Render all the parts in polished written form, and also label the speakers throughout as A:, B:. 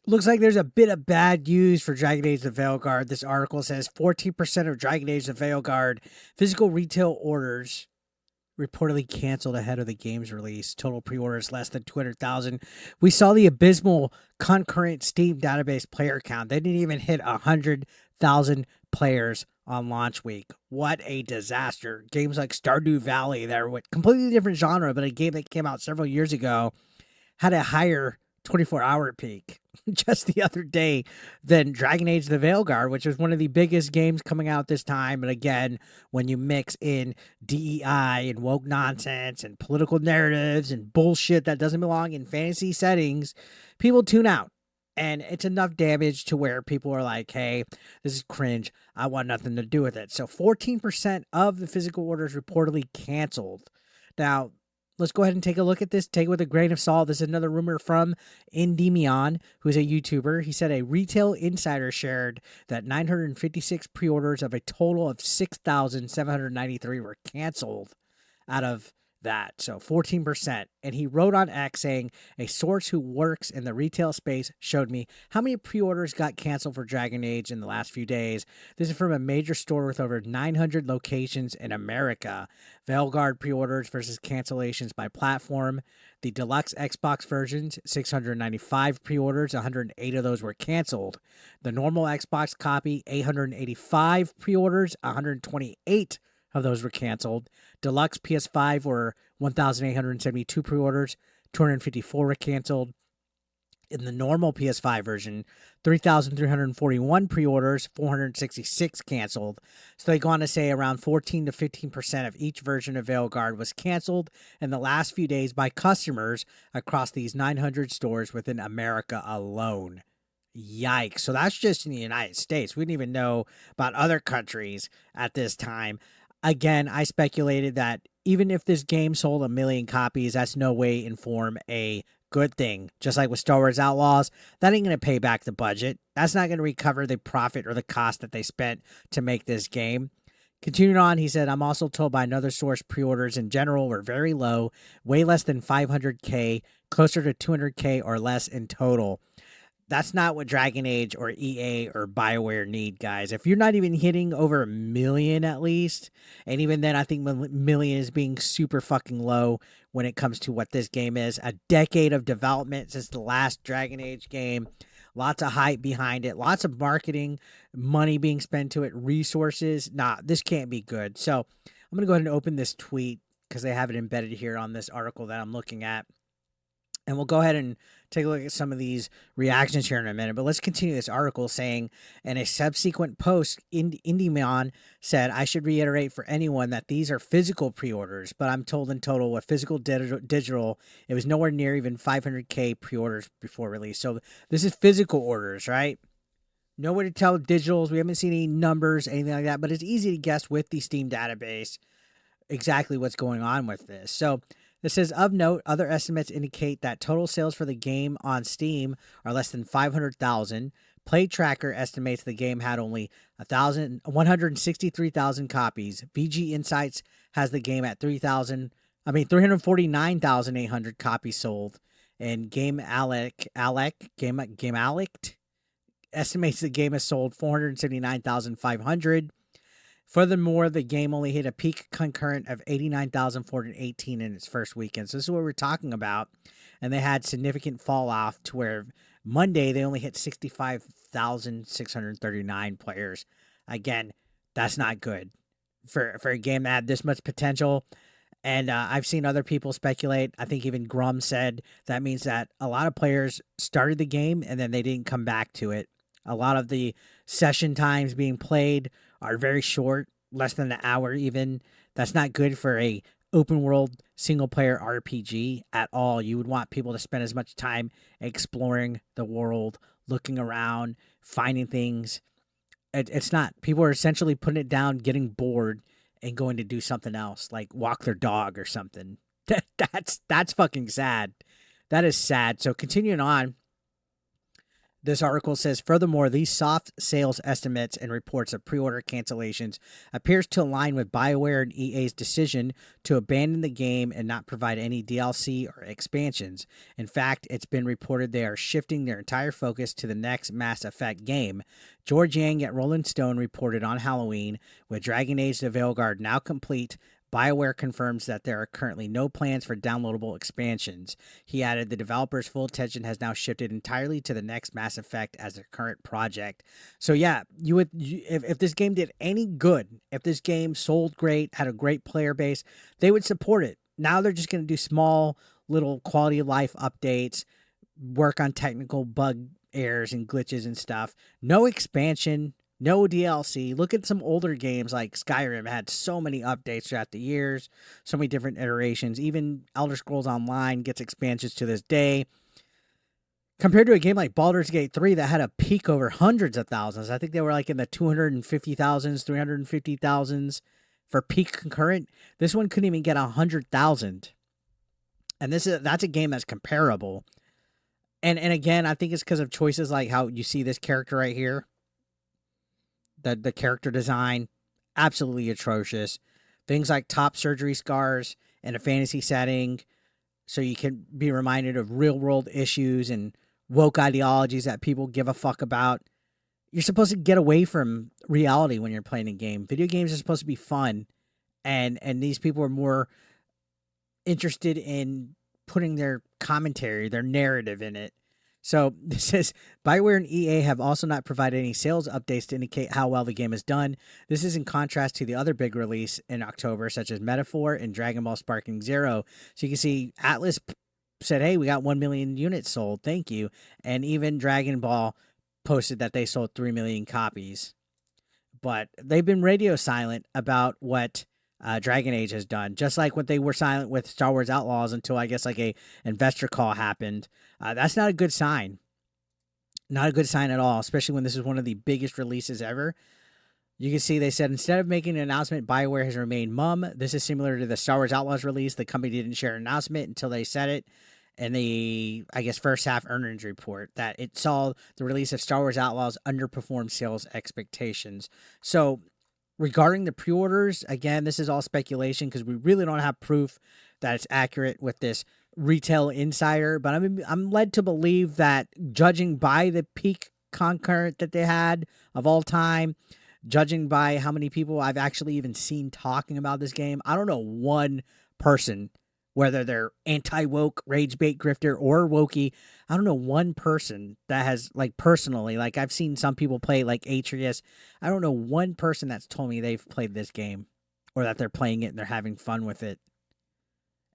A: Looks like there's a bit of bad news for Dragon Age the Veilguard. This article says 14% of Dragon Age the Veilguard physical retail orders reportedly canceled ahead of the game's release. Total pre-orders less than 200,000. We saw the abysmal concurrent Steam database player count. They didn't even hit 100,000 players on launch week. What a disaster. Games like Stardew Valley, they're a completely different genre, but a game that came out several years ago had a higher 24-hour peak just the other day than Dragon Age the Veilguard, which was one of the biggest games coming out this time. And again, when you mix in DEI and woke nonsense and political narratives and bullshit that doesn't belong in fantasy settings, people tune out. And it's enough damage to where people are like, hey, this is cringe. I want nothing to do with it. So 14% of the physical orders reportedly canceled. Now, let's go ahead and take a look at this. Take it with a grain of salt. This is another rumor from Endymion, who's a YouTuber. He said a retail insider shared that 956 pre-orders of a total of 6,793 were canceled out of that. So 14%. And he wrote on X saying, a source who works in the retail space showed me how many pre-orders got canceled for Dragon Age in the last few days. This is from a major store with over 900 locations in America. Veilguard pre-orders versus cancellations by platform. The Deluxe Xbox versions, 695 pre-orders, 108 of those were canceled. The normal Xbox copy, 885 pre-orders, 128 of those were canceled. Deluxe PS5 were 1,872 pre-orders, 254 were canceled. In the normal PS5 version, 3,341 pre-orders, 466 canceled. So they go on to say around 14 to 15% of each version of Veilguard was canceled in the last few days by customers across these 900 stores within America alone. Yikes. So that's just in the United States. We didn't even know about other countries at this time. Again, I speculated that even if this game sold 1 million copies, that's no way inform a good thing. Just like with Star Wars Outlaws, that ain't going to pay back the budget. That's not going to recover the profit or the cost that they spent to make this game. Continuing on, he said, I'm also told by another source pre-orders in general were very low, way less than 500K, closer to 200K or less in total. That's not what Dragon Age or EA or BioWare need, guys. If you're not even hitting over 1 million at least, and even then I think 1 million is being super fucking low when it comes to what this game is. A decade of development since the last Dragon Age game. Lots of hype behind it. Lots of marketing, money being spent to it, resources. Nah, this can't be good. So I'm going to go ahead and open this tweet because they have it embedded here on this article that I'm looking at. And we'll go ahead and take a look at some of these reactions here in a minute. But let's continue this article saying, in a subsequent post, Endymion said, I should reiterate for anyone that these are physical pre-orders, but I'm told in total with physical digital, it was nowhere near even 500K pre-orders before release. So this is physical orders, right? No way to tell digitals. We haven't seen any numbers, anything like that, but it's easy to guess with the Steam database exactly what's going on with this. So this says, of note, other estimates indicate that total sales for the game on Steam are less than 500,000. Play Tracker estimates the game had only 163,000 copies. VG Insights has the game at 349,800 copies sold. And Game Alec estimates the game has sold 479,500. Furthermore, the game only hit a peak concurrent of 89,418 in its first weekend. So this is what we're talking about. And they had significant fall off to where Monday they only hit 65,639 players. Again, that's not good for a game that had this much potential. And I've seen other people speculate. I think even Grum said that means that a lot of players started the game and then they didn't come back to it. A lot of the session times being played are very short, less than an hour even. That's not good for a open world single player RPG at all. You would want people to spend as much time exploring the world, looking around, finding things. It's not. People are essentially putting it down, getting bored, and going to do something else, like walk their dog or something. That's fucking sad. That is sad. So continuing on, This article says, furthermore, these soft sales estimates and reports of pre-order cancellations appears to align with BioWare and EA's decision to abandon the game and not provide any DLC or expansions. In fact, it's been reported they are shifting their entire focus to the next Mass Effect game. George Yang at Rolling Stone reported on Halloween, with Dragon Age: The Veilguard now complete, BioWare confirms that there are currently no plans for downloadable expansions. He added the developer's full attention has now shifted entirely to the next Mass Effect as their current project. So yeah, if this game did any good, if this game sold great, had a great player base, they would support it. Now they're just going to do small little quality of life updates, work on technical bug errors and glitches and stuff. No expansion. No DLC. Look at some older games like Skyrim had so many updates throughout the years, so many different iterations. Even Elder Scrolls Online gets expansions to this day. Compared to a game like Baldur's Gate 3 that had a peak over hundreds of thousands. I think they were like in the 250,000s, 350,000s for peak concurrent. This one couldn't even get 100,000. And that's a game that's comparable. And again, I think it's because of choices like how you see this character right here. The character design, absolutely atrocious. Things like top surgery scars in a fantasy setting, so you can be reminded of real world issues and woke ideologies that people give a fuck about. You're supposed to get away from reality when you're playing a game. Video games are supposed to be fun, and these people are more interested in putting their commentary, their narrative in it. So this says, BioWare and EA have also not provided any sales updates to indicate how well the game is done. This is in contrast to the other big release in October, such as Metaphor and Dragon Ball Sparking Zero. So you can see Atlas said, hey, we got 1 million units sold. Thank you. And even Dragon Ball posted that they sold 3 million copies. But they've been radio silent about what Dragon Age has done, just like what they were silent with Star Wars Outlaws until I guess like a investor call happened. That's not a good sign. Not a good sign at all, especially when this is one of the biggest releases ever. You can see they said, instead of making an announcement, BioWare has remained mum. This is similar to the Star Wars Outlaws release. The company didn't share an announcement until they said it in the, I guess, first half earnings report that it saw the release of Star Wars Outlaws underperform sales expectations. So regarding the pre-orders, again, this is all speculation because we really don't have proof that it's accurate with this retail insider. But I'm led to believe that, judging by the peak concurrent that they had of all time, judging by how many people I've actually even seen talking about this game, I don't know one person, whether they're anti-woke, rage bait grifter, or wokey, I don't know one person that has, like, personally, like, I've seen some people play, like, Atreus. I don't know one person that's told me they've played this game or that they're playing it and they're having fun with it.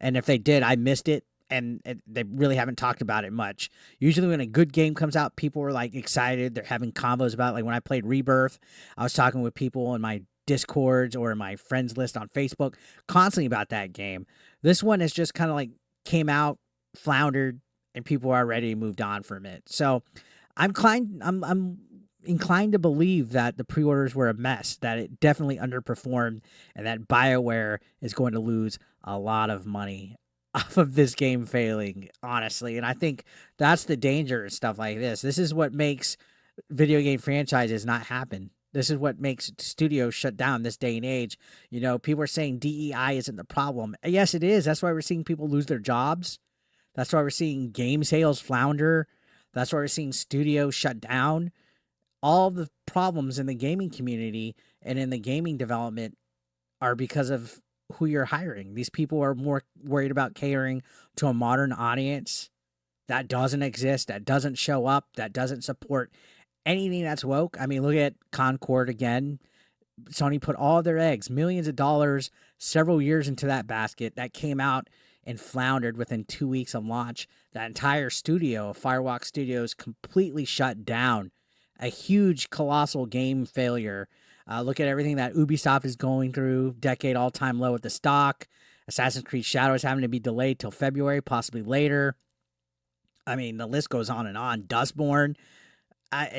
A: And if they did, I missed it, and they really haven't talked about it much. Usually when a good game comes out, people are, like, excited. They're having convos about it. Like, when I played Rebirth, I was talking with people in my Discords or in my friends list on Facebook constantly about that game. This one is just kind of like came out, floundered, and people are already moved on from it. So I'm inclined to believe that the pre-orders were a mess, that it definitely underperformed, and that BioWare is going to lose a lot of money off of this game failing, honestly. And I think that's the danger and stuff like this. This is what makes video game franchises not happen. This is what makes studios shut down this day and age. You know, people are saying DEI isn't the problem. Yes, it is. That's why we're seeing people lose their jobs. That's why we're seeing game sales flounder. That's why we're seeing studios shut down. All the problems in the gaming community and in the gaming development are because of who you're hiring. These people are more worried about catering to a modern audience that doesn't exist, that doesn't show up, that doesn't support anything that's woke. I mean, look at Concord again. Sony put all their eggs, millions of dollars, several years into that basket. That came out and floundered within 2 weeks of launch. That entire studio, Firewalk Studios, completely shut down. A huge, colossal game failure. Look at everything that Ubisoft is going through. Decade all-time low at the stock. Assassin's Creed Shadows having to be delayed till February, possibly later. I mean, the list goes on and on. Dustborn.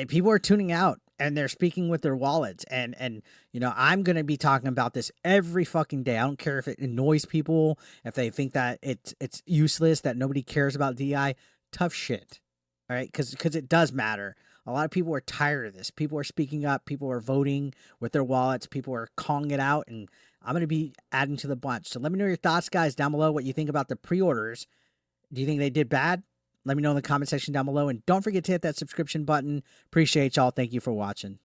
A: People are tuning out, and they're speaking with their wallets. And you know, I'm going to be talking about this every fucking day. I don't care if it annoys people, if they think that it's useless, that nobody cares about DI. Tough shit. All right, because it does matter. A lot of people are tired of this. People are speaking up. People are voting with their wallets. People are calling it out, and I'm going to be adding to the bunch. So let me know your thoughts, guys, down below. What you think about the pre-orders? Do you think they did bad? Let me know in the comment section down below, and don't forget to hit that subscription button. Appreciate y'all. Thank you for watching.